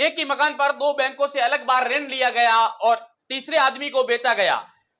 एक ही मकान पर दो बैंकों से अलग बार ऋण लिया गया और तीसरे आदमी को बेचा गया।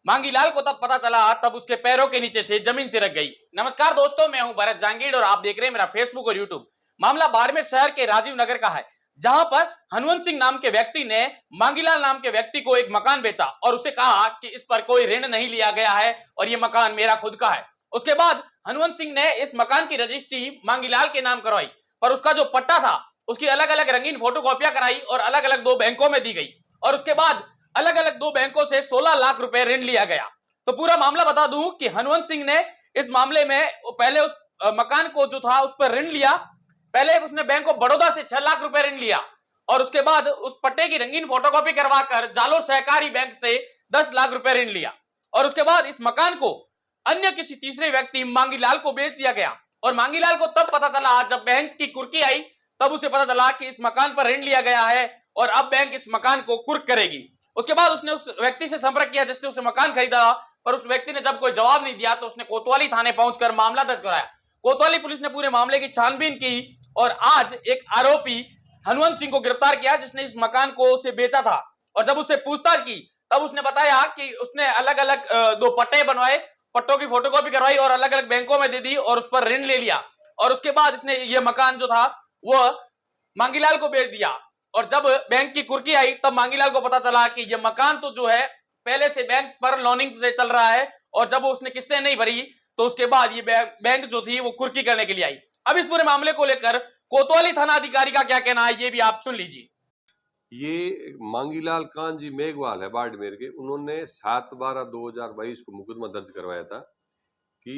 मांगीलाल को तब पता चला, तब उसके पैरों के नीचे से जमीन सिरक गई। नमस्कार दोस्तों, मैं हूं भरत जांगीड़ और आप देख रहे हैं मेरा फेसबुक और यूट्यूब। मामला बाड़मेर शहर के राजीव नगर का है, जहां पर हनुवंत सिंह नाम के व्यक्ति ने मांगीलाल नाम के व्यक्ति को एक मकान बेचा और उसे कहा कि इस पर कोई ऋण नहीं लिया गया है और यह मकान मेरा खुद का है। उसके बाद हनुवंत सिंह ने इस मकान की रजिस्ट्री मांगीलाल के नाम करवाई, पर उसका जो पट्टा था उसकी अलग अलग रंगीन फोटोकॉपियां कराई और अलग अलग दो बैंकों में दी गई और उसके बाद अलग अलग दो बैंकों से 16 लाख रुपए ऋण लिया गया। तो पूरा मामला बता दूं कि हनुवंत सिंह ने इस मामले में पहले उस मकान को जो था उस पर ऋण लिया। पहले उसने बैंक ऑफ बड़ौदा से 6 लाख रुपए ऋण लिया और उसके बाद उस पट्टे की रंगीन फोटोकॉपी करवाकर जालोर सहकारी बैंक से 10 लाख रुपए ऋण लिया और उसके बाद इस मकान को अन्य किसी तीसरे व्यक्ति मांगीलाल को बेच दिया गया। और मांगीलाल को तब पता चला जब बैंक की कुर्की आई, तब उसे पता चला कि इस मकान पर ऋण लिया गया है और अब बैंक इस मकान को कुर्क करेगी। उसके बाद उसने उस व्यक्ति से संपर्क किया जिससे उसे मकान खरीदा, पर उस व्यक्ति ने जब कोई जवाब नहीं दिया तो उसने कोतवाली थाने पहुंचकर मामला दर्ज कराया। कोतवाली पुलिस ने पूरे मामले की छानबीन की और आज एक आरोपी हनुवंत सिंह को गिरफ्तार किया जिसने इस मकान को उसे बेचा था। और जब उससे पूछताछ की तब उसने बताया कि उसने अलग अलग दो पट्टे बनवाए, पट्टों की फोटोकॉपी करवाई और अलग अलग बैंकों में दे दी और उस पर ऋण ले लिया और उसके बाद इसने ये मकान जो था वो मांगीलाल को बेच दिया। और जब बैंक की कुर्की आई तब मांगीलाल को पता चला कि ये मकान तो जो है पहले से बैंक पर लोनिंग से चल रहा है और जब उसने किस्तें नहीं भरी तो उसके बाद ये बैंक जो थी वो कुर्की करने के लिए आई। अब इस पूरे मामले को लेकर कोतवाली थाना अधिकारी का क्या कहना है ये भी आप सुन लीजिए। ये मांगीलाल कांजी मेघवाल है बाड़मेर के। उन्होंने 7/12/2022 को मुकदमा दर्ज करवाया था कि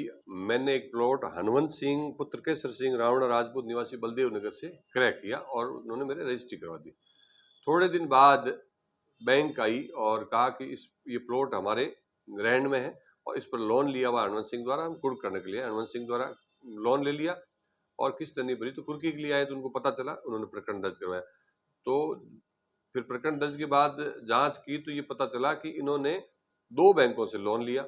मैंने एक प्लॉट हनुवंत सिंह पुत्र केसर सिंह रावण राजपूत निवासी बलदेव नगर से क्रय किया और उन्होंने मेरे रजिस्ट्री करवा दी। थोड़े दिन बाद बैंक आई और कहा कि ये प्लॉट हमारे ग्रैंड में है और इस पर लोन लिया हुआ हनुवंत सिंह द्वारा, हम कुर्क करने के लिए हनुवंत सिंह द्वारा लोन ले लिया और किस्त नहीं भरी तो कुर्की के लिए आए तो उनको पता चला, उन्होंने प्रकरण दर्ज करवाया। तो फिर प्रकरण दर्ज के बाद जांच की तो ये पता चला कि इन्होंने दो बैंकों से लोन लिया,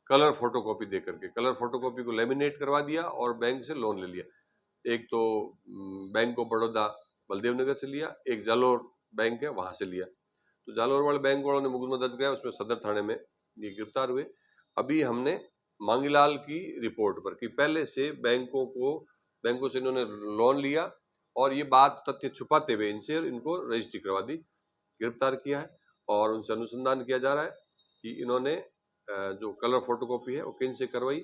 कलर फोटोकॉपी दे करके कलर फोटोकॉपी को लेमिनेट करवा दिया और बैंक से लोन ले लिया। एक तो बैंक ऑफ बड़ौदा बलदेव नगर से लिया, एक जालोर बैंक है वहां से लिया। तो जालोर वाले बैंक वालों ने मुकदमा दर्ज किया, उसमें सदर थाने में ये गिरफ्तार हुए। अभी हमने मांगीलाल की रिपोर्ट पर कि पहले से बैंकों से इन्होंने लोन लिया और ये बात तथ्य छुपाते हुए इनको रजिस्ट्री करवा दी, गिरफ्तार किया है और उनसे अनुसंधान किया जा रहा है कि इन्होंने जो कलर फोटोकॉपी है वो किन से करवाई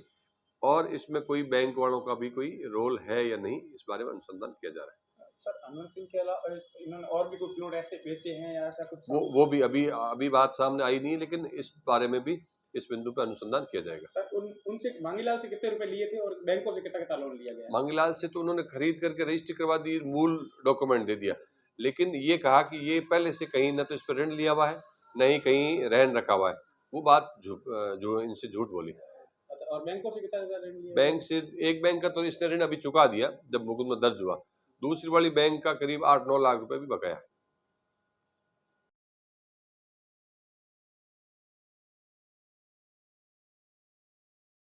और इसमें कोई बैंक वालों का भी कोई रोल है या नहीं, इस बारे में अनुसंधान किया जा रहा है। सर, हनुवंत सिंह के अलावा इन्होंने और भी कोई प्लॉट ऐसे बेचे हैं या ऐसा कुछ? वो भी अभी बात सामने आई नहीं, लेकिन इस बारे में भी इस बिंदु पर अनुसंधान किया जाएगा। सर, उनसे मांगीलाल से कितने रुपए लिए थे और बैंकों से कितना लोन लिया गया? मांगीलाल से तो उन्होंने खरीद करके रजिस्ट्री करवा दी, मूल डॉक्यूमेंट दे दिया, लेकिन ये कहा कि ये पहले से कहीं न तो इस पर ऋण लिया हुआ है, न ही कहीं रहन रखा हुआ है। वो बात जो इनसे झूठ बोली। अच्छा, और बैंकों से कितना ऋण लिया? बैंक से एक बैंक का तो इसने ऋण अभी चुका दिया जब मुकदमा दर्ज हुआ, दूसरी वाली बैंक का करीब 8-9 लाख रुपए भी बकाया है।